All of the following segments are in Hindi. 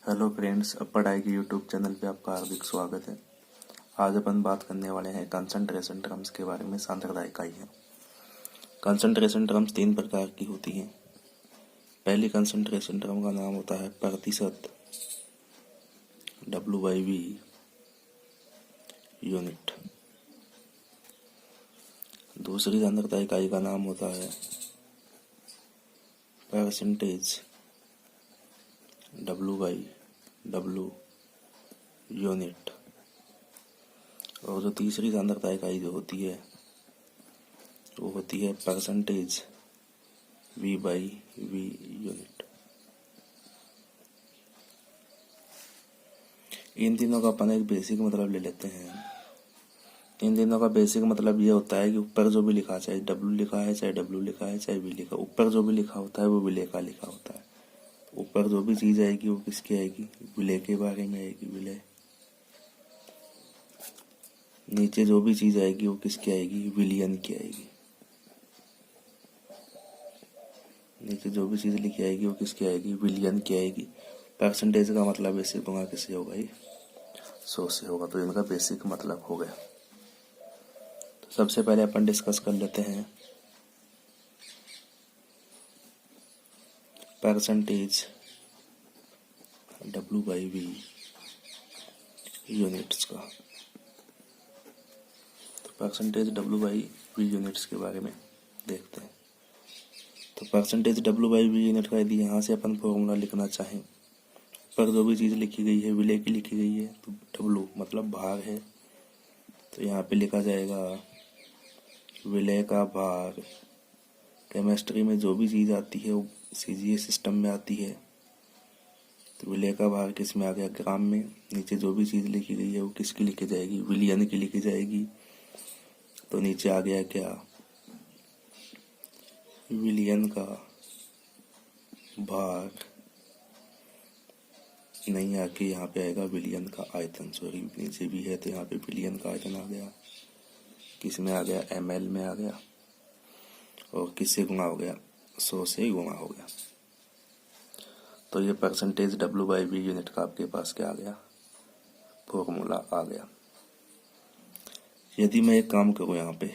हेलो फ्रेंड्स, अब पढ़ाई के यूट्यूब चैनल पे आपका हार्दिक स्वागत है। आज अपन बात करने वाले हैं कंसंट्रेशन टर्म्स के बारे में। सांद्रता इकाई है। कंसंट्रेशन टर्म्स तीन प्रकार की होती हैं। पहली कंसंट्रेशन टर्म का नाम होता है प्रतिशत, W/V यूनिट। दूसरी सांद्रता इकाई का नाम होता है परसेंटेज, W/W यूनिट। और जो तीसरी सांद्रता इकाई जो होती है वो होती है परसेंटेज, V/V यूनिट। इन तीनों का अपन एक बेसिक मतलब ले लेते हैं। इन तीनों का बेसिक मतलब ये होता है कि ऊपर जो भी लिखा, चाहे W लिखा है, चाहे W लिखा है, चाहे V लिखा, ऊपर जो भी लिखा होता है वो विलय का लिखा होता है। ऊपर जो भी चीज आएगी वो किसकी आएगी? विलय के बारे में आएगी, विलय। नीचे जो भी चीज आएगी वो किसकी आएगी? विलयन की आएगी। नीचे जो भी चीज लिखी आएगी वो किसकी आएगी? विलयन की आएगी। परसेंटेज का मतलब बेसिक होगा, किससे होगा? ये 100 से होगा। तो इनका बेसिक मतलब हो गया। तो सबसे पहले अपन डिस्कस कर लेते हैं परसेंटेज, W/V यूनिट्स का। तो परसेंटेज W/V यूनिट्स के बारे में देखते हैं। तो परसेंटेज W/V यूनिट का यदि यहाँ से अपन फॉर्मूला लिखना चाहें, पर जो भी चीज़ लिखी गई है विलय की लिखी गई है, तो W मतलब भार है, तो यहाँ पे लिखा जाएगा विलय का भार। केमिस्ट्री में जो भी चीज़ आती है वो CGA सिस्टम में आती है। तो विलय का भार किस में आ गया? ग्राम में। नीचे जो भी चीज़ लिखी गई है वो किसकी लिखी जाएगी? विलयन की लिखी जाएगी। तो नीचे आ गया क्या? विलयन का भार। नहीं आके यहाँ पे आएगा विलयन का आयतन। सॉरी, नीचे भी है तो यहाँ पे विलयन का आयतन आ गया। किस में आ गया? ml में आ गया। और किससे गुणा हो गया? 100 से गुणा हो गया। तो ये परसेंटेज W/V यूनिट का आपके पास क्या आ गया? फॉर्मूला आ गया। यदि मैं एक काम करूँ, यहाँ पे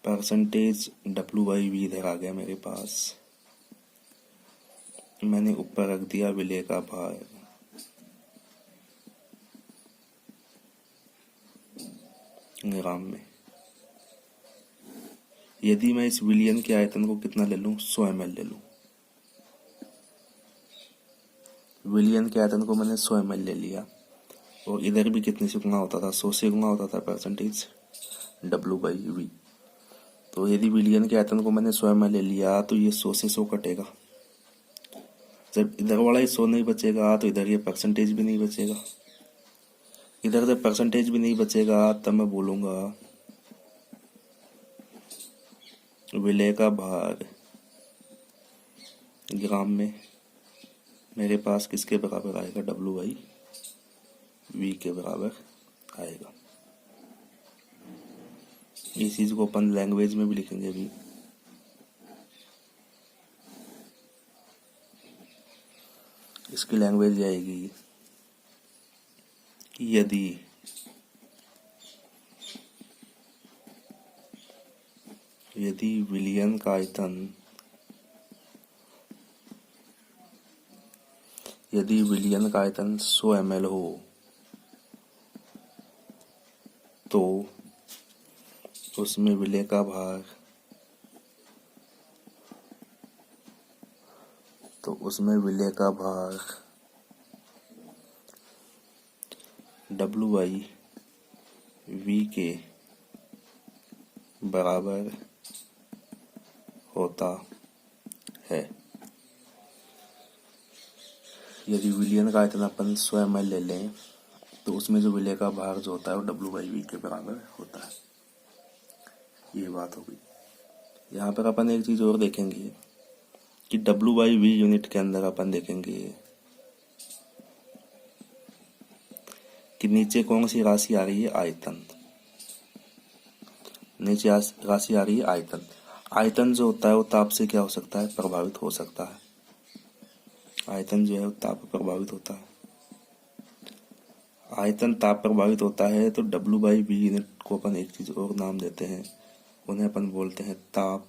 परसेंटेज W/V इधर आ गया मेरे पास, मैंने ऊपर रख दिया विलय का भार। ग्राम में। यदि मैं इस विलयन के आयतन को कितना ले लूं? 100 ml ले लूं। विलयन के आयतन को मैंने 100 ml ले लिया। और इधर भी कितने से गुणा होता था? 100 से गुणा होता था परसेंटेज W/V। तो यदि विलयन के आयतन को मैंने 100 ml ले लिया तो ये 100 से 100 कटेगा। जब इधर वाला ही 100 नहीं बचेगा तो इधर ये परसेंटेज भी नहीं बचेगा। इधर जब परसेंटेज भी नहीं बचेगा तब मैं बोलूंगा विलय का भार ग्राम में मेरे पास किसके बराबर आएगा? W/V के बराबर आएगा। इस चीज को अपन लैंग्वेज में भी लिखेंगे अभी। इसकी लैंग्वेज आएगी कि यदि विलयन का आयतन, यदि विलयन का आयतन 100 ml हो तो उसमें विलय का भार, W/V के बराबर होता है। यदि विलयन का आयतन अपन 100 ml ले लें तो उसमें जो विलय का भार जो होता है वो W/V के बराबर होता है। ये बात हो गई। यहाँ पर अपन एक चीज और देखेंगे कि W/V यूनिट के अंदर अपन देखेंगे कि नीचे कौन सी राशि आ रही है? आयतन। नीचे राशि आ रही है आयतन। आयतन जो होता है वो ताप से क्या हो सकता है? प्रभावित हो सकता है। आयतन जो है वो ताप पर प्रभावित होता है। आयतन ताप प्रभावित होता है तो W/V यूनिट को अपन एक चीज और नाम देते हैं, उन्हें अपन बोलते हैं ताप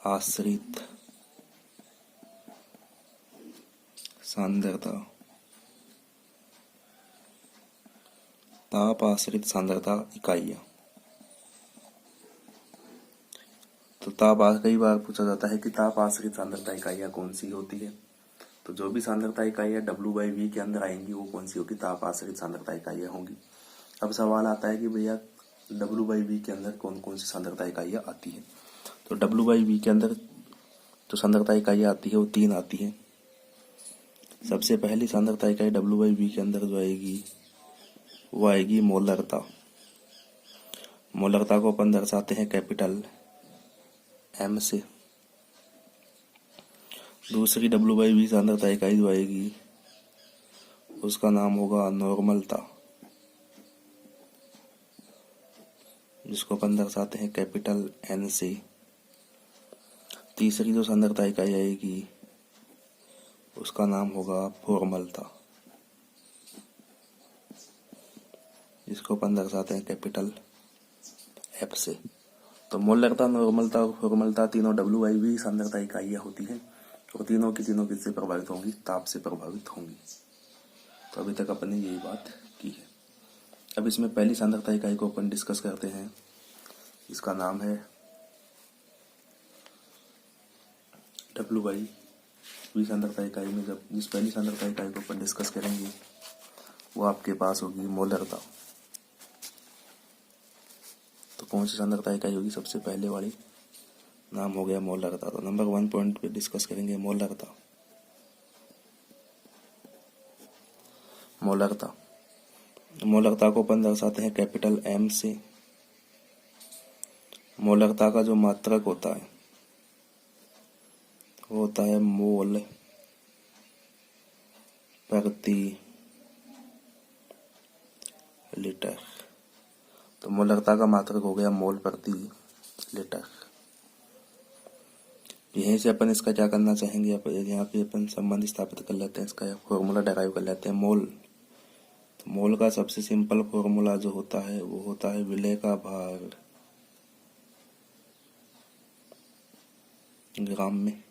आश्रित सांद्रता। ताप आश्रित सांद्रता इकाइयां। तो कई बार पूछा जाता है कि ताप आश्रित सांद्रता इकाइयां कौन सी होती है। तो जो भी सांद्रता इकाइयां W/V के अंदर आएंगी वो कौन सी होगी, ताप आश्रित सांद्रता इकाइयां होंगी। अब सवाल आता है कि भैया W/V के अंदर कौन कौन सी सांद्रता इकाइयां आती है। तो W/V के अंदर जो सांद्रता इकाइयां आती है वो 3 आती है। सबसे पहली सांद्रता इकाई W/V के अंदर जो आएगी वो आएगी मोलरता। मोलरता को अपन दर्शाते हैं कैपिटल M से। दूसरी W/V सांद्रता इकाई जो आएगी उसका नाम होगा नॉर्मलता, जिसको अपन दर्शाते हैं कैपिटल N से। तीसरी जो सांद्रता इकाई आएगी उसका नाम होगा फॉर्मलता, जिसको अपन दर्शाते हैं कैपिटल F से। तो मोलरता, नॉर्मलता और फॉर्मलता तीनों W/V सांद्रता इकाइयां होती हैं और तीनों की तीनों किससे प्रभावित होंगी, ताप से प्रभावित होंगी। तो अभी तक अपन ने यही बात की है। अब इसमें पहली सांद्रता इकाई को अपन डिस्कस करते हैं, इसका नाम है W/V सांद्रता इकाई में जब जिस पहली सांद्रता इकाई को अपन डिस्कस करेंगे वो आपके पास होगी मोलरता। तो कौन सी सांद्रता इकाई होगी, सबसे पहले वाली नाम हो गया मोलरता। तो नंबर 1 पॉइंट पे डिस्कस करेंगे मोलरता। मोलरता मोलरता को अपन दर्शाते हैं कैपिटल M से। मोलरता का जो मात्रक होता है वो होता है मोल प्रति लीटर। तो मोलरता का मात्रक हो गया मोल प्रति लीटर। यहीं से अपन इसका क्या करना चाहेंगे, यहाँ पे अपन संबंध स्थापित कर लेते हैं, इसका फॉर्मूला डेराइव कर लेते हैं मोल। तो मोल का सबसे सिंपल फॉर्मूला जो होता है वो होता है विलेय का भार ग्राम में।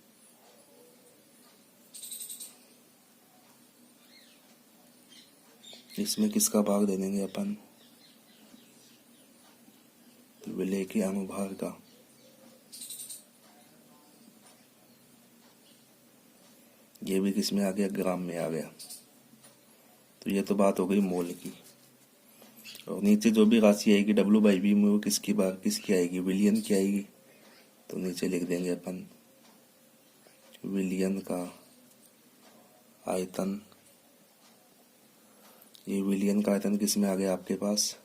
इसमें किसका भाग दे देंगे अपन, विलेय के अनुभार का। ये भी किस में आ गया, ग्राम में आ गया। तो ये तो बात हो गई मोल की। और नीचे जो भी राशि आएगी W/V में वो किसकी आएगी, विलियन की आएगी। तो नीचे लिख देंगे अपन विलियन का आयतन। ये विलियन का आयतन किस में आ गया आपके पास,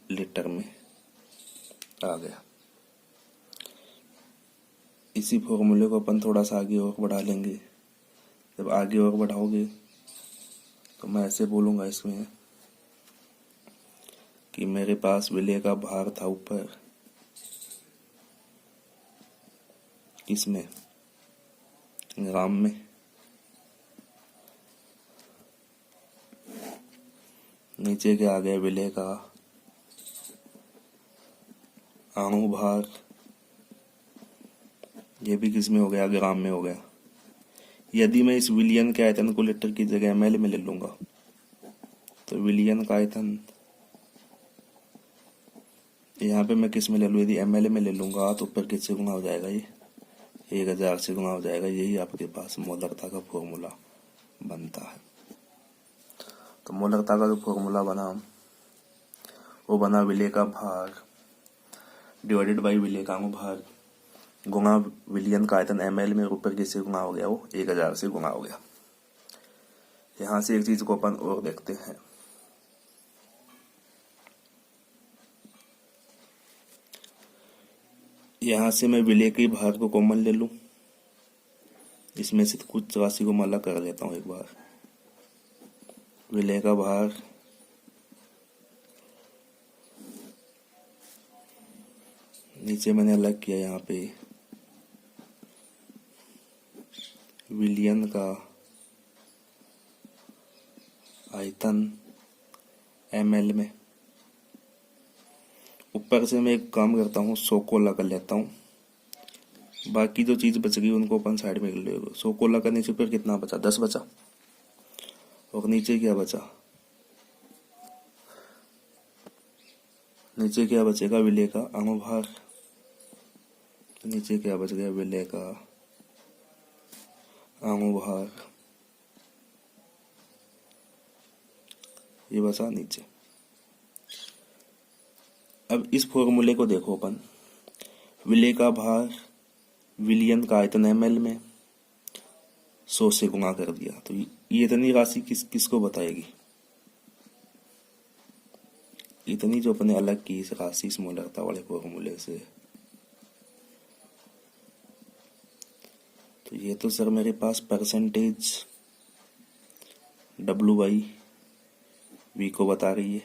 लीटर में आ गया। इसी फॉर्मूले को अपन थोड़ा सा आगे और बढ़ा लेंगे। जब आगे और बढ़ाओगे तो मैं ऐसे बोलूंगा इसमें कि मेरे पास विलेय का भार था ऊपर, किसमें, ग्राम में। नीचे के आ गया विलेय का अणुभार, ये भी किस में हो गया, ग्राम में हो गया। यदि मैं इस विलियन के आयतन को लीटर की जगह ml में ले लूंगा तो विलियन का आयतन यहाँ पे मैं किस में ले लूँ, यदि ml में ले लूंगा तो ऊपर किससे गुना हो जाएगा, ये 1000 से गुना हो जाएगा। यही आपके पास मोलरता का फॉर्मूला बनता है। तो मोलरता का जो फॉर्मूला बना वो बना विलेय का भार डिवाइडेड बाई विलेय का अनुभार गुणा विलियन का आयतन ml में, ऊपर किससे गुना हो गया, वो 1000 से गुना हो गया। यहाँ से एक चीज को अपन और देखते हैं। यहाँ से मैं विलेय के भार को कॉमन ले लूं, इसमें से कुछ राशि को मैं अलग कर लेता हूं एक बार। विलेय का भार नीचे मैंने अलग किया, यहाँ पे विलयन का आयतन ml में। ऊपर से मैं एक काम करता हूँ, 100 को लगा लेता हूँ, बाकी जो चीज़ बच गई उनको अपन साइड में कर लेंगे। 100 को लगा करने से ऊपर कितना बचा, 10 बचा, और नीचे क्या बचा, नीचे क्या बचेगा, विलय का अणुभार। तो नीचे क्या बच गया, विलय का अणुभार, ये बचा नीचे। अब इस फॉर्मूले को देखो अपन, विलय का भार विलयन का आयतन ml में 100 से गुणा कर दिया, तो ये इतनी राशि किसको बताएगी, इतनी जो अपने अलग की इस राशि इस मोलरता वाले फॉर्मूले से। तो ये तो सर मेरे पास परसेंटेज W/V को बता रही है,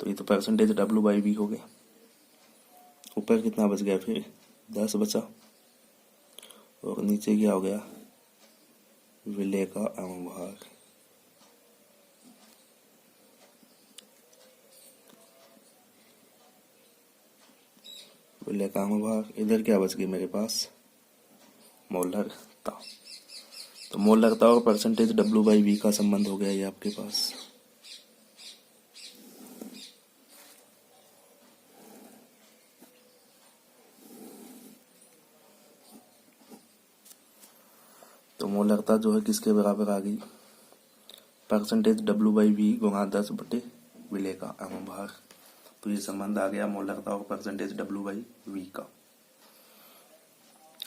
तो ये तो परसेंटेज W/V हो गया। ऊपर कितना बच गया, फिर 10 बचा, और नीचे क्या हो गया, विलय का अणुभार। विलय का अणुभार, इधर क्या बच गई मेरे पास, मोलरता। तो मोलरता और परसेंटेज W/V का संबंध हो गया ये आपके पास। तो मोलरता जो है किसके बराबर आ गई, परसेंटेज W/V गुणा 10 बटे विलय का अणुभार। तो ये संबंध आ गया मोलरता और परसेंटेज W/V का।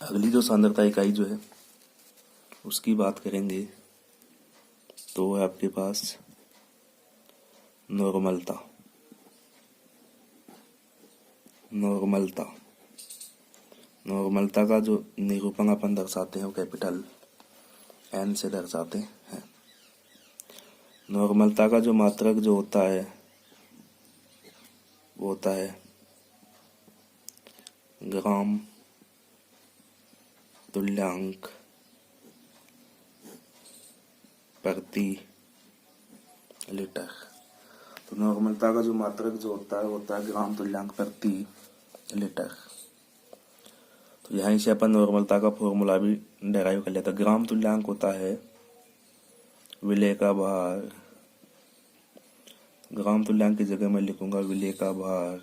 अगली जो सांद्रता इकाई जो है उसकी बात करेंगे, तो है आपके पास नॉर्मलता। नॉर्मलता नॉर्मलता का जो निरूपण अपन दर्शाते हैं वो कैपिटल N से दर्शाते हैं। नॉर्मलता का जो मात्रक जो होता है वो होता है ग्राम तुल्यांक प्रति लीटर। तो नॉर्मलता का जो मात्रक जो होता है वो होता है ग्राम तुल्यांक प्रति लीटर। तो यहीं से अपन नॉर्मलता का फॉर्मूला भी डेराइव कर लेते हैं। ग्राम तुल्यांक होता है विलय का भार, ग्राम तुल्यांक की जगह मैं लिखूंगा विलय का भार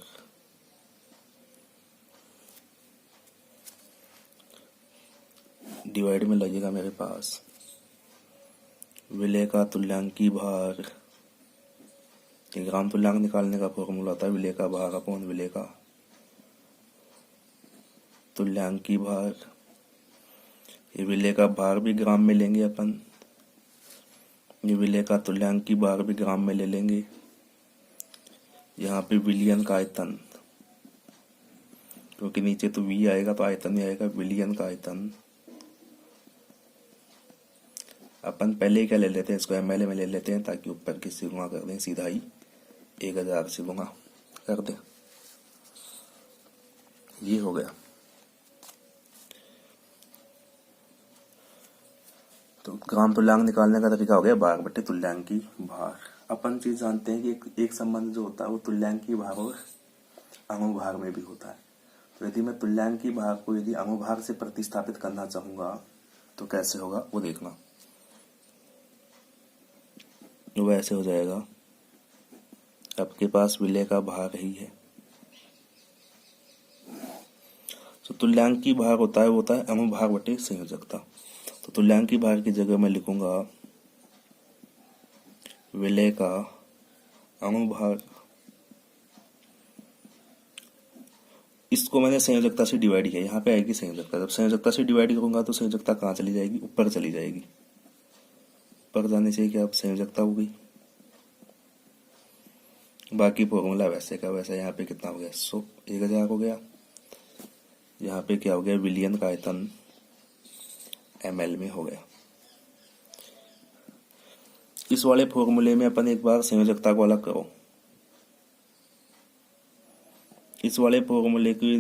डिवाइड में लगेगा मेरे पास विलय का तुल्यांकी भार। ग्राम तुल्यांक निकालने का फॉर्मूला होता है विलय का भार अपॉन विलय का तुल्यांकी भार। ये विलय का भार भी ग्राम में लेंगे अपन, ये विलय का तुल्यांकी भार भी ग्राम में ले लेंगे। यहाँ पे विलयन का आयतन, क्योंकि नीचे तो V आएगा तो आयतन ही आएगा, विलयन का आयतन अपन पहले क्या ले लेते हैं, इसको ml में ले लेते हैं ताकि ऊपर किससे गुणा कर दें, सीधा ही 1000 से गुणा कर दें। ये हो गया। तो ग्राम तुल्यांक निकालने का तरीका हो गया भार बटे तुल्यांकी भार। अपन चीज जानते हैं कि एक संबंध जो होता है वो तुल्यांकी भार और अणुभार में भी होता है। तो यदि मैं तुल्यांकी भार को यदि अणुभार से प्रतिस्थापित करना चाहूंगा तो कैसे होगा वो देखना। वो ऐसे हो जाएगा, आपके पास विलय का भार ही है, तो तुल्यांकी भार होता है वो होता है अणुभार बटे संयोजकता। तो तुल्यांकी भार की जगह मैं लिखूंगा विलय का अणुभार। इसको मैंने संयोजकता से डिवाइड किया, यहाँ पे आएगी संयोजकता। जब संयोजकता से डिवाइड करूंगा तो संयोजकता कहाँ चली जाएगी, ऊपर चली जाएगी। ऊपर जाने से क्या संयोजकता हो गई, बाकी फॉर्मूला वैसे का वैसा। यहाँ पे कितना हो गया, 100 1000 हो गया। यहाँ पे क्या हो गया, विलयन का आयतन ml में हो गया। इस वाले फॉर्मूले में अपन एक बार संयोजकता को अलग करो। इस वाले फॉर्मूले की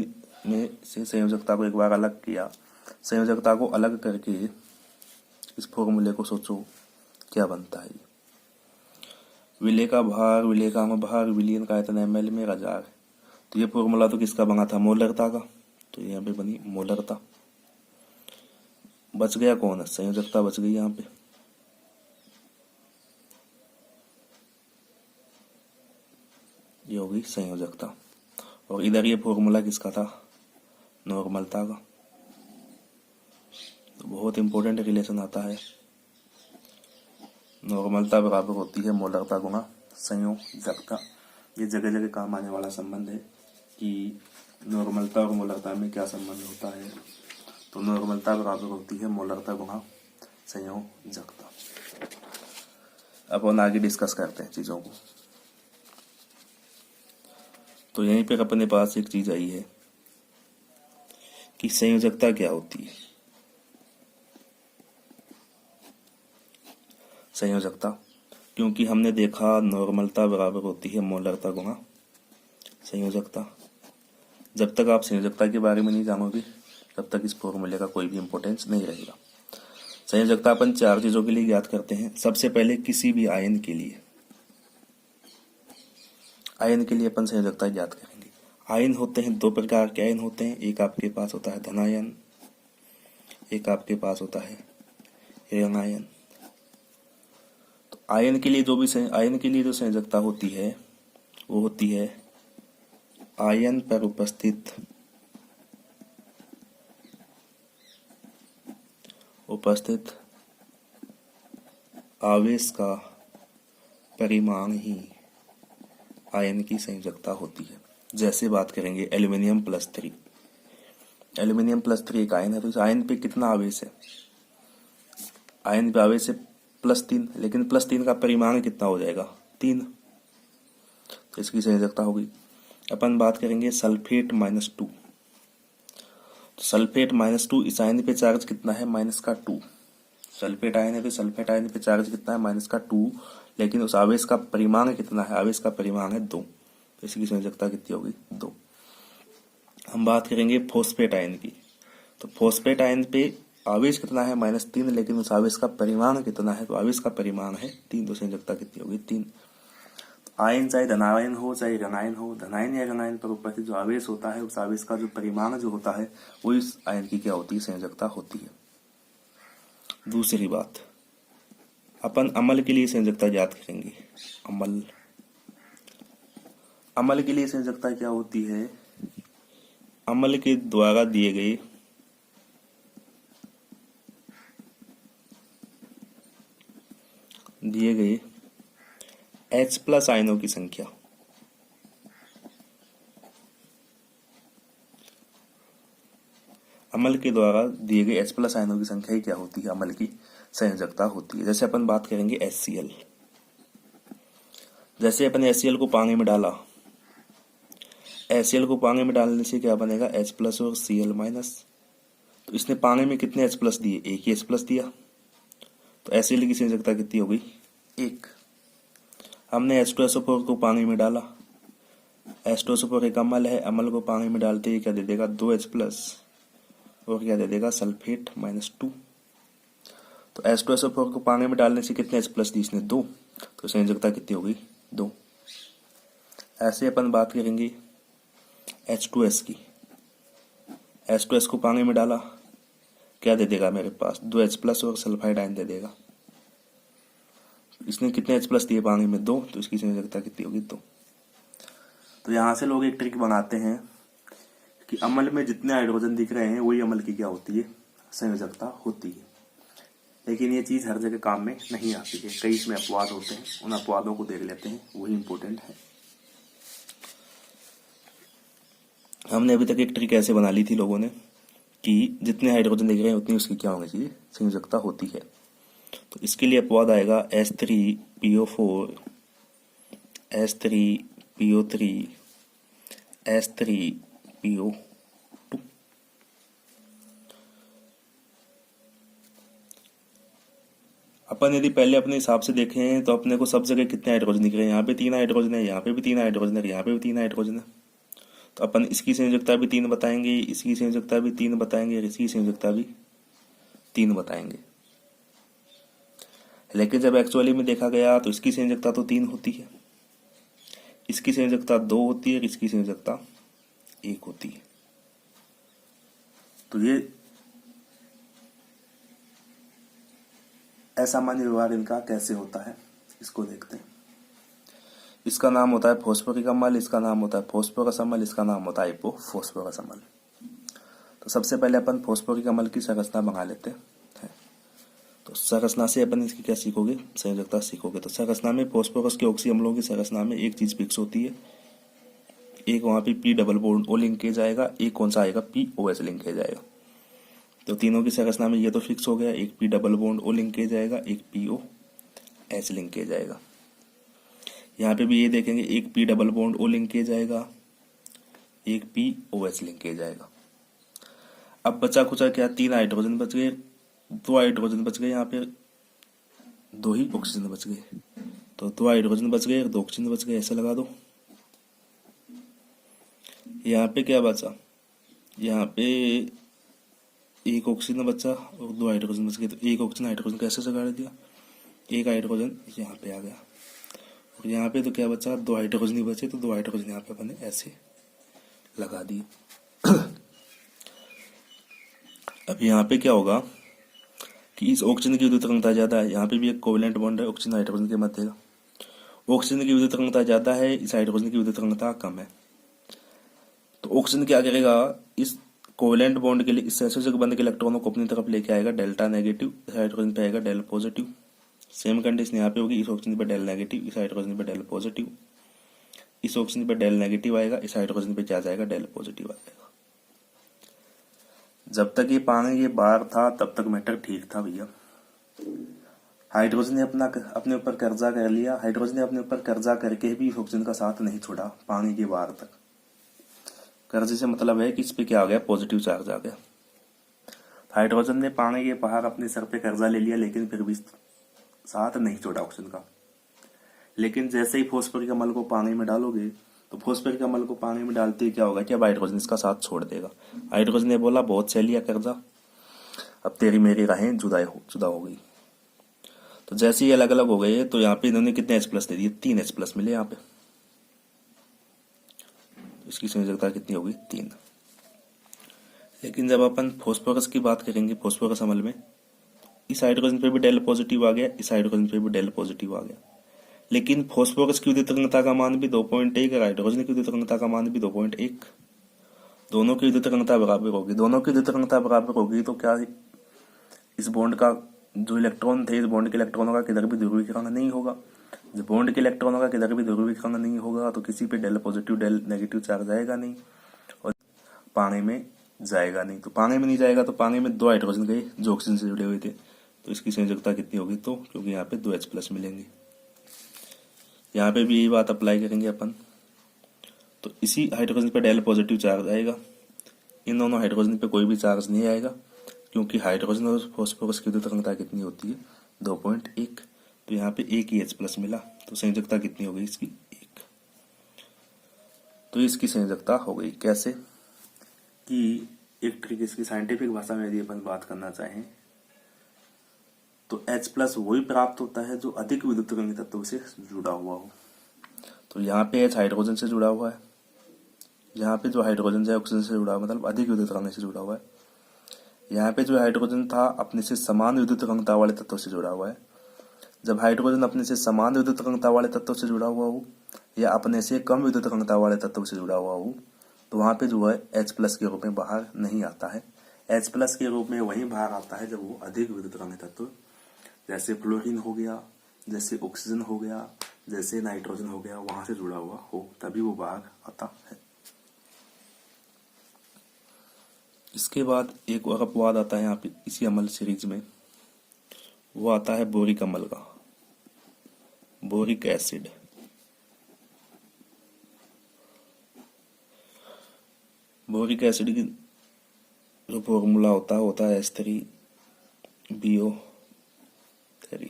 में से संयोजकता को एक बार अलग किया संयोजकता को अलग करके इस फॉर्मूले को सोचो क्या बनता है। विलेय का भार, विलेय का भार, विलयन का आयतन ml में 1000। तो ये फॉर्मूला तो किसका बना था, मोलरता का, तो यहाँ पे बनी मोलरता। बच गया कौन है, संयोजकता बच गई यहाँ पे। ये होगी संयोजकता। और इधर ये फॉर्मूला किसका था, नॉर्मलता का। तो बहुत इंपॉर्टेंट रिलेशन आता है। नॉर्मलता बराबर होती है मोलरता गुना संयोजकता। ये जगह जगह काम आने वाला संबंध है कि नॉर्मलता और मोलरता में क्या संबंध होता है। तो नॉर्मलता बराबर होती है मोलरता गुना संयोजकता। अब हम आगे डिस्कस करते हैं चीजों को। तो यहीं पर अपने पास एक चीज आई है कि संयोजकता क्या होती है। संयोजकता, क्योंकि हमने देखा नॉर्मलता बराबर होती है मोलरता गुना संयोजकता। जब तक आप संयोजकता के बारे में नहीं जानोगे तब तक इस फॉर्मूले का कोई भी इंपॉर्टेंस नहीं रहेगा। संयोजकता अपन 4 चीजों के लिए ज्ञात करते हैं। सबसे पहले किसी भी आयन के लिए अपन संयोजकता ज्ञात करेंगे। आयन होते हैं 2 प्रकार के आयन होते हैं। एक आपके पास होता है धनायन, एक आपके पास होता है ऋणायन। तो आयन के लिए जो संयोजकता होती है वो होती है आयन पर उपस्थित आवेश का परिमाण ही आयन की संयोजकता होती है। जैसे बात करेंगे एल्यूमिनियम प्लस 3 एक आयन है। तो इस आयन पे कितना आवेश है, आयन पे आवेश है +3, लेकिन +3 का परिमाण कितना हो जाएगा, 3। तो इसकी संयोजकता होगी। अपन बात करेंगे सल्फेट -2। तो सल्फेट -2 इस आयन पे चार्ज कितना है, -2। सल्फेट आयन है तो सल्फेट आयन पे चार्ज कितना है, -2, लेकिन उस आवेश का परिमाण कितना है, आवेश का परिमाण है 2। तो इसकी संयोजकता कितनी होगी, 2। हम बात करेंगे फॉस्फेट आयन की। तो फॉस्फेट आयन पे आवेश कितना है, -3, लेकिन उस आवेश का परिमाण कितना है, तो आवेश का परिमाण है 3। तो संयोजकता कितनी होगी, 3। आयन चाहे धनायन हो चाहे ऋणायन हो, धनायन या ऋणायन पर उपस्थित जो आवेश होता है उस आवेश का जो परिमाण जो होता है वो इस आयन की क्या होती है, संयोजकता होती है। दूसरी बात, अपन अम्ल के लिए संयोजकता ज्ञात करेंगे। अम्ल के लिए संयोजकता क्या होती है, अम्ल के द्वारा दिए गए H+ आयनों की संख्या। अम्ल के द्वारा दिए गए H+ आयनों की संख्या ही क्या होती है, अम्ल की संयोजकता होती है। जैसे अपन बात करेंगे HCl। जैसे अपन HCl को पानी में डाला, HCl को पानी में डालने से क्या बनेगा, H+ और Cl-। तो इसने पानी में कितने H+ दिए, एक ही H+ दिया। तो HCl की संयोजकता कितनी हो गई, 1। हमने H2SO4 को पानी में डाला, H2SO4 एक अम्ल है, अम्ल को पानी में डालते ही क्या दे देगा, 2 H+ और क्या दे देगा, सल्फेट -2। तो H2SO4 को पानी में डालने से कितने H+ दी इसने, 2। तो संयोजकता कितनी होगी, 2। ऐसे अपन बात करेंगे H2S की। H2S को पानी में डाला, क्या दे देगा मेरे पास, 2 H+ और सल्फाइड आयन दे देगा। इसने कितने H+ दिए पानी में, 2। तो इसकी संयोजकता कितनी होगी, 2। तो यहाँ से लोग एक ट्रिक बनाते हैं कि अम्ल में जितने हाइड्रोजन दिख रहे हैं वही अम्ल की क्या होती है, संयोजकता होती है। लेकिन ये चीज हर जगह काम में नहीं आती है, कई इसमें अपवाद होते हैं, उन अपवादों को देख लेते हैं, वही इंपॉर्टेंट है। हमने अभी तक एक ट्रिक ऐसे बना ली थी लोगों ने कि जितने हाइड्रोजन दिख रहे हैं उतनी उसकी क्या होनी चाहिए, संयोजकता होती है। तो इसके लिए अपवाद आएगा H3PO4, H3PO3, H3PO2। अपन यदि पहले अपने हिसाब से देखें तो अपने को सब जगह कितने हाइड्रोजन दिख रहे हैं, यहाँ पे 3 हाइड्रोजन है, यहाँ पे भी 3 हाइड्रोजन है, यहाँ पे भी 3 हाइड्रोजन है। तो अपन इसकी संयोजकता भी 3 बताएंगे, इसकी संयोजकता भी 3 बताएंगे और इसकी संयोजकता भी 3 बताएंगे। लेकिन जब एक्चुअली में देखा गया तो इसकी संयोजकता तो 3 होती है, इसकी संयोजकता 2 होती है और इसकी संयोजकता 1 होती है। तो ये असामान्य व्यवहार इनका कैसे होता है इसको देखते हैं। इसका नाम होता है फॉस्फोरिक अम्ल, इसका नाम होता है फॉस्फोरस अम्ल, इसका नाम होता है हाइपोफॉस्फोरस अम्ल। तो सबसे पहले अपन फॉस्फोरिक अम्ल की संरचना बना लेते हैं। तो संरचना से अपन इसकी क्या सीखोगे, संयोजकता सीखोगे। तो संरचना में फॉस्फोरस के ऑक्सी अम्लों की संरचना में एक चीज फिक्स होती है, एक वहां पे P double bond O linkage आएगा, एक कौन सा आएगा, पी ओ एच लिंकेज आएगा। तो तीनों की संरचना में ये तो फिक्स हो गया, एक P double bond O linkage आएगा, एक पी ओ एच लिंकेज आएगा। यहाँ पे भी ये देखेंगे, एक P double bond O linkage आएगा, एक पी ओ एच लिंकेज आएगा। अब बचा कुचा क्या, 3 हाइड्रोजन बच गए, 2 हाइड्रोजन बच गए, यहाँ पे 2 ही ऑक्सीजन बच गए। तो 2 हाइड्रोजन बच गए और 2 ऑक्सीजन बच गए, ऐसा लगा दो। यहाँ पे क्या बचा, यहाँ पे 1 ऑक्सीजन बचा और 2 हाइड्रोजन बच गए। तो 1 ऑक्सीजन हाइड्रोजन कैसे जगाड़ दिया, 1 हाइड्रोजन यहाँ पे आ गया और यहाँ पे तो क्या बचा, 2 हाइड्रोजन ही बचे, तो 2 हाइड्रोजन यहाँ पे अपने ऐसे लगा दिए। अब यहाँ पे क्या होगा कि इस ऑक्सीजन की विद्युत तरंगता ज्यादा है, यहाँ पे भी एक कोवेलेंट बॉन्ड है ऑक्सीजन हाइड्रोजन के मध्य का। ऑक्सीजन की विद्युत तरंगता ज्यादा है, इस हाइड्रोजन की विद्युत तरंगता कम है। तो ऑक्सीजन क्या करेगा, इस कोवेलेंट बॉन्ड के लिए इस संयोजक बंध के इलेक्ट्रॉनों को अपनी तरफ लेके आएगा, डेल्टा नेगेटिव, इस हाइड्रोजन पे आएगा डेल पॉजिटिव। सेम कंडीशन यहाँ पे होगी, इस ऑक्सीजन पे डेल नेगेटिव, इस हाइड्रोजन पे डेल पॉजिटिव, इस ऑक्सीजन पे डेल नेगेटिव आएगा, इस हाइड्रोजन पे क्या जाएगा, डेल पॉजिटिव आएगा। जब तक ये पानी ये बाहर था तब तक मैटर ठीक था भैया। हाइड्रोजन ने अपने ऊपर कब्जा कर लिया, हाइड्रोजन ने अपने ऊपर कब्जा करके भी ऑक्सीजन का साथ नहीं छोड़ा पानी के बाहर तक। कर्जे से मतलब है कि इस पे क्या आ गया, पॉजिटिव चार्ज आ गया। हाइड्रोजन ने पानी के बाहर अपने सर पे कब्जा ले लिया लेकिन फिर भी साथ नहीं छोड़ा ऑक्सीजन का। लेकिन जैसे ही फॉस्फोरिक अम्ल को पानी में डालोगे तो फॉस्फोरिक अम्ल को पानी में डालते ही क्या होगा कि अब हाइड्रोजन इसका साथ छोड़ देगा। हाइड्रोजन ने बोला बहुत सह लिया कब्जा, अब तेरी मेरी राहें जुदा हो गई। तो जैसे ही अलग अलग हो गए तो यहाँ पे इन्होंने कितने H प्लस दे दिए, 3 H प्लस मिले यहाँ पे। इसकी संयोजकता कितनी होगी, 3। लेकिन जब अपन फॉस्फोरस की बात करेंगे, फॉस्फोरस अम्ल में इस हाइड्रोजन पे भी डेल पॉजिटिव आ गया, इस हाइड्रोजन पे भी डेल पॉजिटिव आ गया। लेकिन फॉस्फोरस की विद्युत तरंगता का मान भी 2.1 और हाइड्रोजन की विद्युत तरंगता का मान भी 2.1। दोनों की विद्युत तरंगता बराबर होगी, दोनों की विद्युत तरंगता बराबर होगी तो क्या इस बॉन्ड का जो इलेक्ट्रॉन थे, इस बॉन्ड के इलेक्ट्रॉनों का किधर भी ध्रुवीकरण नहीं होगा। जब बॉन्ड के इलेक्ट्रॉनों का किधर भी ध्रुवीकरण नहीं होगा तो किसी पे del positive del negative charge आएगा नहीं और पानी में जाएगा नहीं। तो पानी में नहीं जाएगा तो पानी में 2 हाइड्रोजन गए जो ऑक्सीजन से जुड़े हुए थे, तो इसकी संयोजकता कितनी होगी, तो क्योंकि यहाँ पे 2 H प्लस मिलेंगे। यहाँ पे भी यही बात अप्लाई करेंगे अपन। तो इसी हाइड्रोजन पे डेल पॉजिटिव चार्ज आएगा, इन दोनों हाइड्रोजन पे कोई भी चार्ज नहीं आएगा क्योंकि हाइड्रोजन और फॉस्फोरस की विद्युत तरंगता कितनी होती है, 2.1। तो यहाँ पे 1 ही H प्लस मिला, तो संयोजकता कितनी हो गई इसकी, 1। तो इसकी संयोजकता हो गई कैसे कि एक ट्रिक इसकी साइंटिफिक भाषा में यदि अपन बात करना चाहें तो H प्लस वही प्राप्त होता है जो अधिक विद्युत रंगी तत्वों से जुड़ा हुआ हो। तो यहाँ पे H हाइड्रोजन से जुड़ा हुआ है, यहाँ पे जो हाइड्रोजन है ऑक्सीजन से जुड़ा हुआ, मतलब अधिक विद्युत रंग से जुड़ा हुआ है। यहाँ पे जो हाइड्रोजन था अपने से समान विद्युत रंगता वाले तत्वों से जुड़ा हुआ है। जब हाइड्रोजन अपने से समान विद्युत रंगता वाले तत्वों से जुड़ा हुआ हो या अपने से कम विद्युत रंगता वाले तत्वों से जुड़ा हुआ हो तो वहां पे जो है H प्लस के रूप में बाहर नहीं आता है। H प्लस के रूप में वही बाहर आता है जब वो अधिक विद्युत रंगी तत्व जैसे फ्लोरीन हो गया, जैसे ऑक्सीजन हो गया, जैसे नाइट्रोजन हो गया, वहां से जुड़ा हुआ हो तभी वो बाहर आता है। इसके बाद एक और अपवाद आता है यहाँ पे इसी अम्ल सीरीज में, वो आता है बोरिक अम्ल का, बोरिक एसिड। बोरिक एसिड की जो फॉर्मूला होता है H3BO3।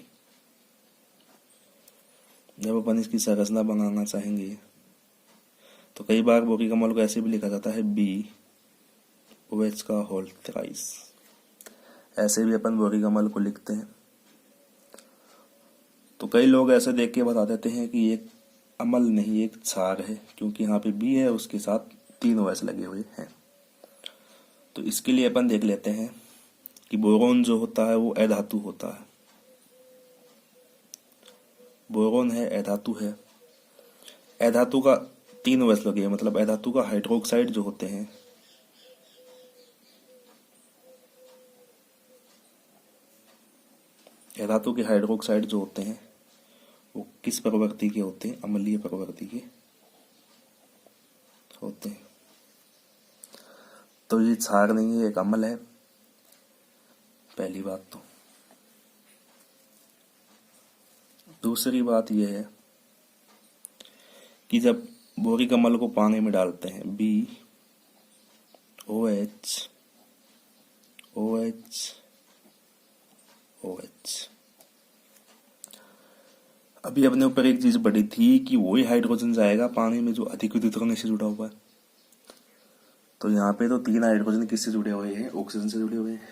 जब अपन इसकी संरचना बनाना चाहेंगे तो कई बार बोरिक अम्ल को ऐसे भी लिखा जाता है BOH का होल थ्राइस, ऐसे भी अपन बोरिक अम्ल को लिखते हैं। तो कई लोग ऐसे देख के बता देते हैं कि ये अम्ल नहीं एक क्षार है, क्योंकि यहाँ पे B है उसके साथ 3 OH लगे हुए हैं। तो इसके लिए अपन देख लेते हैं कि बोरोन जो होता है वो अधातु होता है। बोरोन है अधातु है, अधातु का 3 OH लगे, मतलब अधातु का हाइड्रोक्साइड जो होते हैं धातु के हाइड्रोक्साइड जो होते हैं वो किस प्रवृत्ति के होते हैं? अम्लीय प्रवृत्ति के होते हैं। तो ये क्षार नहीं है, एक अम्ल है, पहली बात। तो दूसरी बात यह है कि जब बोरिक अम्ल को पानी में डालते हैं BOH OH, अभी अपने ऊपर एक चीज पड़ी थी कि वही हाइड्रोजन जाएगा पानी में जो अधिक विद्युत कण से जुड़ा हुआ है। तो यहाँ पे तो 3 हाइड्रोजन किससे जुड़े हुए हैं? ऑक्सीजन से जुड़े हुए हैं।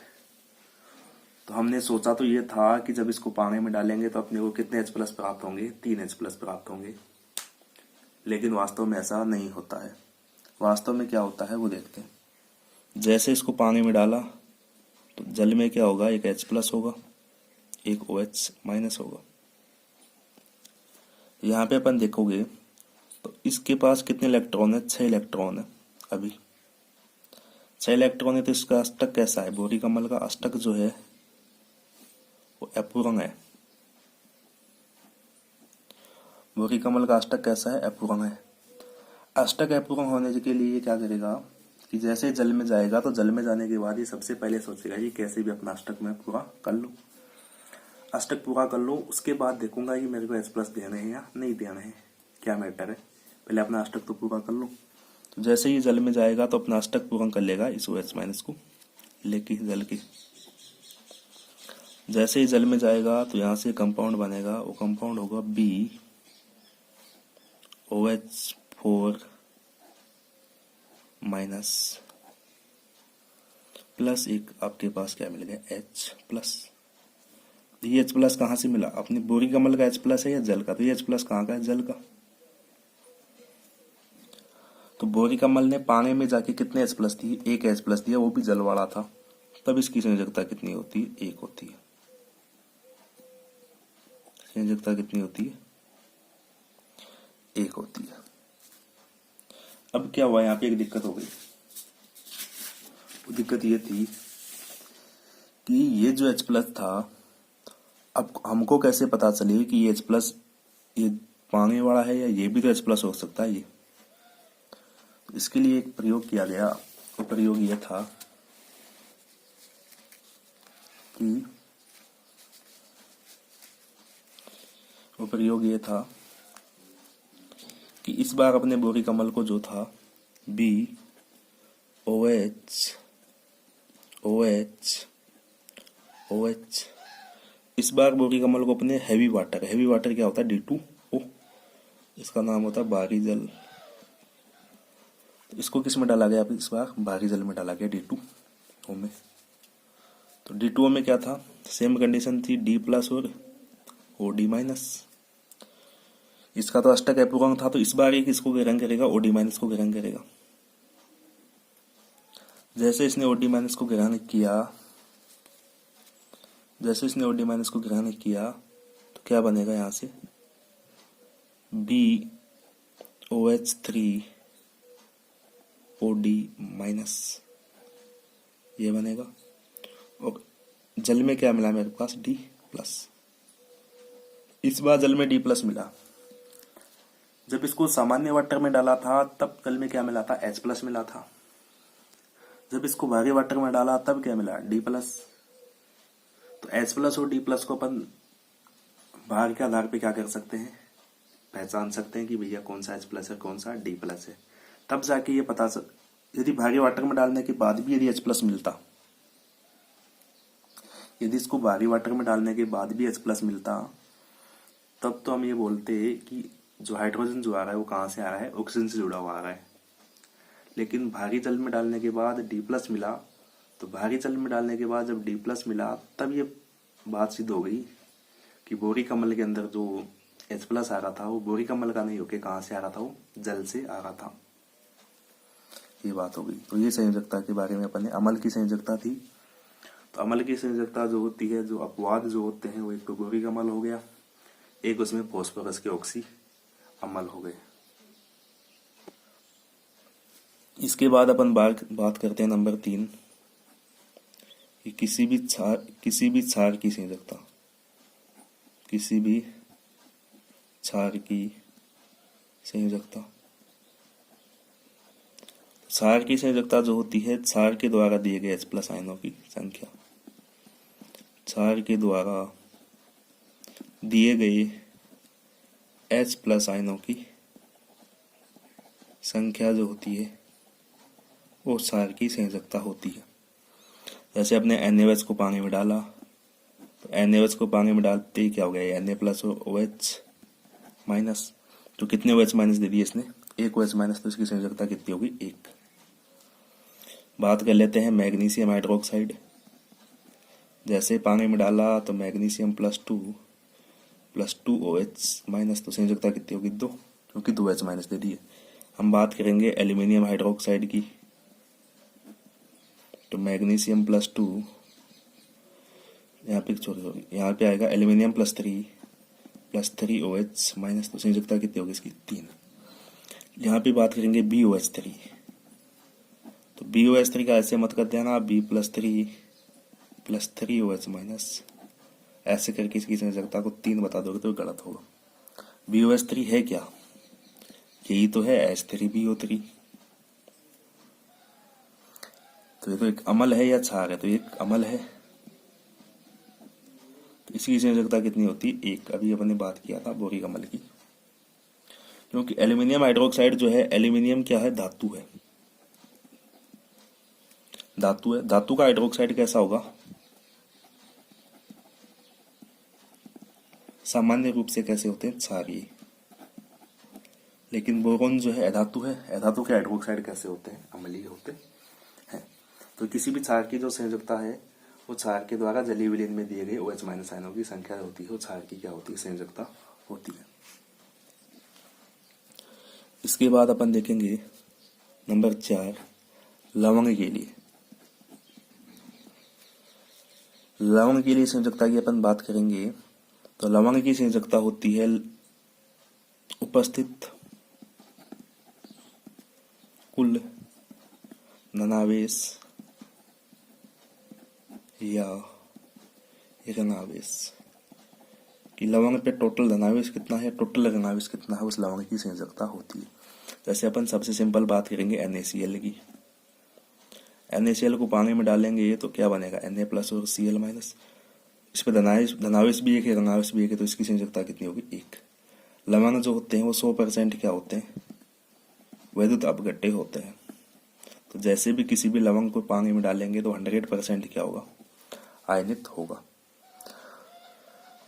तो हमने सोचा तो ये था कि जब इसको पानी में डालेंगे तो अपने को कितने H+ प्राप्त होंगे? 3 H+ प्राप्त होंगे। लेकिन वास्तव में ऐसा नहीं होता है। वास्तव में क्या होता है वो देखते हैं। जैसे इसको पानी में डाला तो जल में क्या होगा? एक H+ होगा, एक OH- होगा। यहाँ पे अपन देखोगे तो इसके पास कितने इलेक्ट्रॉन है? 6 इलेक्ट्रॉन है। अभी 6 इलेक्ट्रॉन है। तो इसका अष्टक कैसा है? बोरिक अम्ल का अष्टक जो है वो अपूर्ण है। बोरिक अम्ल का अष्टक कैसा है? अपूर्ण है। अष्टक अपूर्ण होने के लिए क्या करेगा कि जैसे जल में जाएगा तो जल में जाने के बाद ये सबसे पहले सोचेगा ये कैसे भी अपना अष्टक में पूरा कर लूं, अष्टक पूरा कर लूं। उसके बाद देखूंगा कि मेरे को H+ देने हैं या नहीं देने हैं, क्या मैटर है, पहले अपना अष्टक तो पूरा कर लूं। तो जैसे ही जल में जाएगा तो अपना अष्टक पूरा कर लेगा इस OH- को लेके जल के। जैसे ही जल में जाएगा तो यहाँ से कंपाउंड बनेगा, वो कंपाउंड होगा BOH4- प्लस एक आपके पास क्या मिल गया? H+। ये H+ कहाँ से मिला? अपने बोरिक अम्ल का H+ है या जल का? तो ये H+ कहाँ का है? जल का। तो बोरिक अम्ल ने पानी में जाके कितने H+ दिए? एक H+ दिया, वो भी जल वाला था। तब इसकी संयोजकता कितनी होती है? 1 होती है। संयोजकता कितनी होती है? 1 होती है। अब क्या हुआ? यहाँ पे एक दिक्कत हो गई। दिक्कत ये थी कि ये जो H+ था, अब हमको कैसे पता चले कि ये H+ ये पानी वाला है या ये भी तो H+ हो सकता है ये। इसके लिए एक प्रयोग किया गया। वो प्रयोग ये था कि इस बार अपने बोरिक अम्ल को जो था BOH इस बार बोरिक अम्ल को अपने हैवी वाटर क्या होता है? D2O, इसका नाम होता है भारी जल। तो इसको किस में डाला गया? इस बार भारी जल में डाला गया, D2O में। तो D2O में क्या था? सेम कंडीशन थी, D+ और OD-। इसका तो अष्टक अपूर्ण था, तो इस बार एक इसको ग्रहण करेगा, OD- को ग्रहण करेगा। जैसे इसने OD- को ग्रहण किया, तो क्या बनेगा यहां से? BOH3 OD- ये बनेगा। और जल में क्या मिला मेरे पास? D+। इस बार जल में D+ मिला। जब इसको सामान्य वाटर में डाला था तब जल में क्या मिला था? H+ मिला था। जब इसको भारी वाटर में डाला तब क्या मिला? D+। तो H+ और D+ को अपन भार के आधार पे क्या कर सकते हैं? पहचान सकते हैं कि भैया कौन सा H+ है, कौन सा D+ है। तब जाके ये पता यदि भारी वाटर में डालने के बाद भी यदि H+ मिलता, यदि इसको भारी वाटर में डालने के बाद भी H+ मिलता, तब तो हम ये बोलते कि जो हाइड्रोजन जो आ रहा है वो कहाँ से आ रहा है, ऑक्सीजन से जुड़ा हुआ आ रहा है। लेकिन भारी जल में डालने के बाद D+ मिला, तो भारी जल में डालने के बाद जब D+ मिला तब ये बात सिद्ध हो गई कि बोरिक अम्ल के अंदर जो H+ आ रहा था वो बोरिक अम्ल का नहीं होके कहाँ से आ रहा था, वो जल से आ रहा था। ये बात हो गई। तो ये संयोजकता के बारे में अपन ने, अम्ल की संयोजकता थी। तो अम्ल की संयोजकता जो होती है, जो अपवाद जो होते हैं, वो एक तो बोरिक अम्ल हो गया, एक उसमें फॉस्फोरस के ऑक्सी अम्ल हो गए। इसके बाद अपन बात करते हैं नंबर 3 कि किसी भी क्षार की संयोजकता, किसी भी क्षार की संयोजकता। क्षार की संयोजकता जो होती है, क्षार के द्वारा दिए गए H+ आयनों की संख्या, क्षार के द्वारा दिए गए H+ आयनों की संख्या जो होती है वो क्षार की संयोजकता होती है। जैसे अपने NaOH को पानी में डाला, तो NaOH को पानी में डालते ही क्या हो गया, Na+ और OH-, तो कितने OH- दे दिए इसने, एक OH-, तो इसकी संयोजकता कितनी होगी, 1। बात कर लेते हैं मैग्नीशियम हाइड्रोक्साइड। जैसे पानी में डाला तो मैग्नीशियम +2 OH-, तो संयोजकता कितनी होगी, 2, क्योंकि 2 OH- दे दिए। हम बात करेंगे एल्यूमिनियम हाइड्रोक्साइड की, तो मैग्नीशियम +2, यहाँ पे सॉरी यहाँ पे आएगा एल्यूमिनियम +3 OH-, तो संयोजकता कितनी होगी इसकी, 3। यहाँ पे बात करेंगे BOH3, तो BOH3 का ऐसे मत कर देना B+3 OH-, ऐसे करके इसकी संयोजकता को 3 बता दोगे तो गलत होगा। BOH3 है क्या, यही तो है H3BO3। तो ये तो एक अम्ल है या क्षार है, तो एक अम्ल है, तो इसकी संयोजकता कितनी होती है, 1। अभी अपन ने बात किया था बोरिक अम्ल की। क्योंकि एल्यूमिनियम हाइड्रोक्साइड जो है, एल्यूमिनियम क्या है, धातु है, धातु है। धातु का हाइड्रोक्साइड कैसा होगा, सामान्य रूप से कैसे होते हैं, क्षारीय। लेकिन बोरोन जो है अधातु है, अधातु के हाइड्रोक्साइड कैसे होते हैं, अम्लीय होते हैं। तो किसी भी क्षार की जो संयोजकता है, वो क्षार के द्वारा जलीय विलयन में दिए गए OH- आयनों की संख्या होती है, वो क्षार की क्या होती है, संयोजकता होती है। इसके बाद अपन देखेंगे नंबर 4 लवंग के लिए। लवंग के लिए संयोजकता की अपन बात करेंगे, तो लवंग की संयोजकता होती है उपस्थित कुल धनावेश या ऋणावेश, कि लवंग पे टोटल धनावेश कितना है, टोटल ऋणावेश कितना है, उस लवंग की संयोजकता होती है। जैसे अपन सबसे सिंपल बात करेंगे NaCl की। NaCl को पानी में डालेंगे तो क्या बनेगा, Na+ और Cl-। इस पे धनावेश भी एक है, ऋणावेश भी एक है, तो इसकी संयोजकता कितनी होगी, 1। लवंग जो होते हैं वो 100% क्या होते हैं, वैद्युत अपघट्य होते हैं। तो जैसे भी किसी भी लवंग को पानी में डालेंगे तो 100% क्या होगा, आयनित होगा।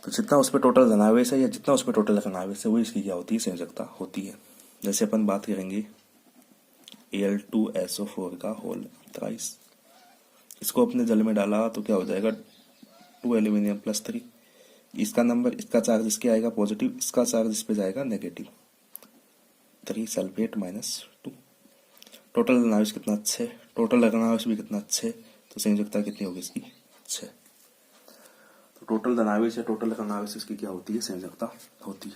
तो जितना उस पर टोटल धनावेश है या जितना उस पर टोटल ऋणावेश है, वो इसकी क्या होती है, संयोजकता होती है। जैसे अपन बात करेंगे Al2SO4 का होल थ्राइस, इसको अपने जल में डाला तो क्या हो जाएगा, 2 एल्यूमिनियम +3, इसका नंबर, इसका चार्ज इसके आएगा पॉजिटिव, इसका चार्ज इस पे जाएगा नेगेटिव, 3 सल्फेट -2। टोटल धनावेश कितना, 6, टोटल ऋणावेश भी कितना, 6, तो संयोजकता कितनी होगी इसकी, 6। तो टोटल धनावेश या टोटल ऋणावेश इसकी क्या होती है, संयोजकता होती है।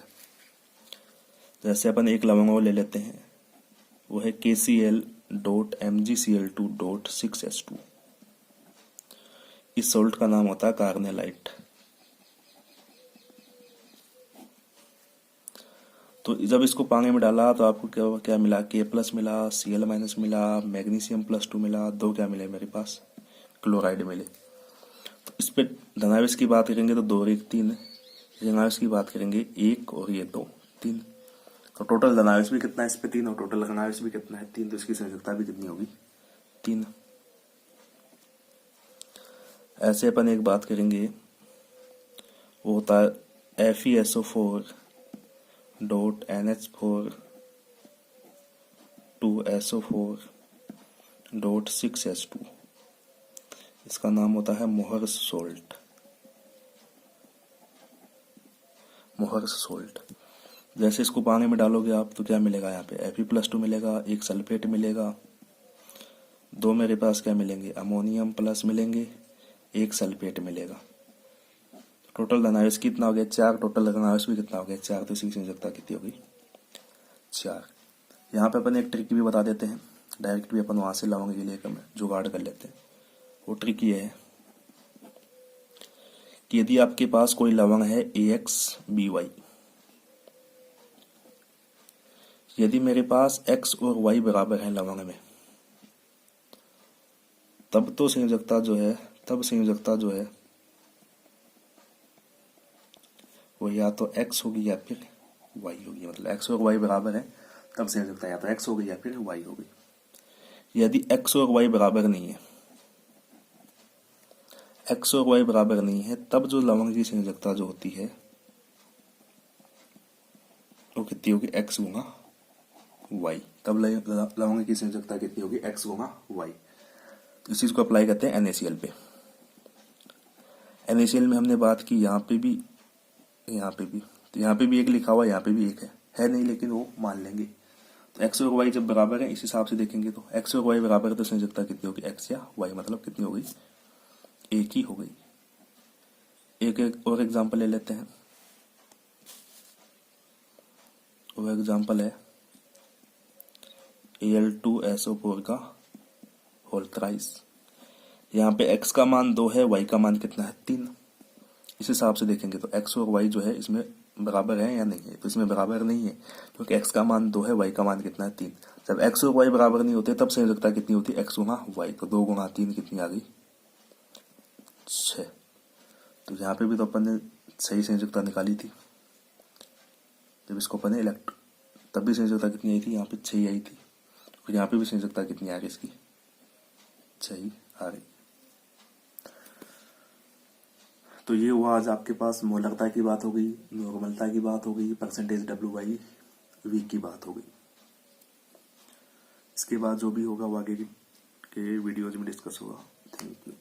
जैसे अपन एक लवंग और ले लेते हैं, वो है KCl.MgCl2.6H2। इस सॉल्ट का नाम होता है कार्नेलाइट। तो जब इसको पानी में डाला तो आपको क्या क्या मिला, K+ मिला, Cl- मिला, मैग्नीशियम +2 मिला, 2 क्या मिले मेरे पास, क्लोराइड मिले। तो इस पे धनावेश की बात करेंगे तो 2 और 1 3, ऋणावेश की बात करेंगे 1 और ये 2 3। तो टोटल धनावेश भी कितना है इस पे, 3, और टोटल ऋणावेश भी कितना है, 3, तो इसकी संयोजकता भी कितनी होगी, 3। ऐसे अपन एक बात करेंगे, वो होता है FeSO4 dot NH4 2SO4 dot 6H2। इसका नाम होता है मोहर्स सोल्ट। Mohr's salt. जैसे इसको पानी में डालोगे आप तो क्या मिलेगा, यहाँ पे Fe+2 मिलेगा, एक सल्फेट मिलेगा, दो मेरे पास क्या मिलेंगे, अमोनियम प्लस मिलेंगे, एक सल्फेट मिलेगा। टोटल धनावेश कितना हो गया, 4। टोटल धनावेश भी कितना हो गया, 4। तो इसकी संयोजकता कितनी होगी, 4। यहाँ पे अपन एक ट्रिक भी बता देते हैं, डायरेक्ट भी अपन वहां से लवंग के लिए जुगाड़ कर लेते हैं। वो ट्रिक ये है कि यदि आपके पास कोई लवंग है AXBY, यदि मेरे पास X और Y बराबर है लवंग में, तब संयोजकता जो है वो या तो X होगी या फिर Y होगी। मतलब X और Y बराबर है तब संयोजकता या तो X होगी या फिर Y होगी। यदि X और Y बराबर नहीं है, X और Y बराबर नहीं है, तब जो लवंग की संयोजकता जो होती है वो कितनी होगी, X गुना Y। तब लवंग की संयोजकता कितनी होगी, X गुना Y। इस चीज को अप्लाई करते हैं NaCl पे। NaCl में हमने बात की, यहाँ पे भी तो यहाँ पे भी एक लिखा हुआ, यहाँ पे भी एक है नहीं, लेकिन वो मान लेंगे। तो X और Y जब बराबर है, इस हिसाब से देखेंगे तो X और Y बराबर है तो संयोजकता कितनी होगी, X या Y, मतलब कितनी हो गई, एक ही हो गई। एक और एग्जांपल ले लेते हैं। वो एग्जांपल है Al2SO4 का होल थ्राइस। यहाँ पे X का मान 2 है, Y का मान कितना है, 3। इस हिसाब से देखेंगे तो X और Y जो है इसमें बराबर है या नहीं है, तो इसमें बराबर नहीं है क्योंकि X का मान 2 है, Y का मान कितना है, 3। जब X और Y बराबर नहीं होते तब संयोजकता कितनी होती है, X गुना Y। तो 2 गुना 3 कितनी आ गई, 6। तो यहाँ पे भी तो अपन ने सही संयोजकता निकाली थी, जब इसको अपन ने तब भी संयोजकता कितनी आई थी, यहाँ पे 6 आई थी। तो यहाँ पे भी संयोजकता कितनी आ गई इसकी, 6 आ गई। तो ये हुआ आज आपके पास मोलरता की बात हो गई, नॉर्मलता की बात हो गई, परसेंटेज W/V की बात हो गई। इसके बाद जो भी होगा वो आगे के वीडियोज में डिस्कस होगा। Thank you.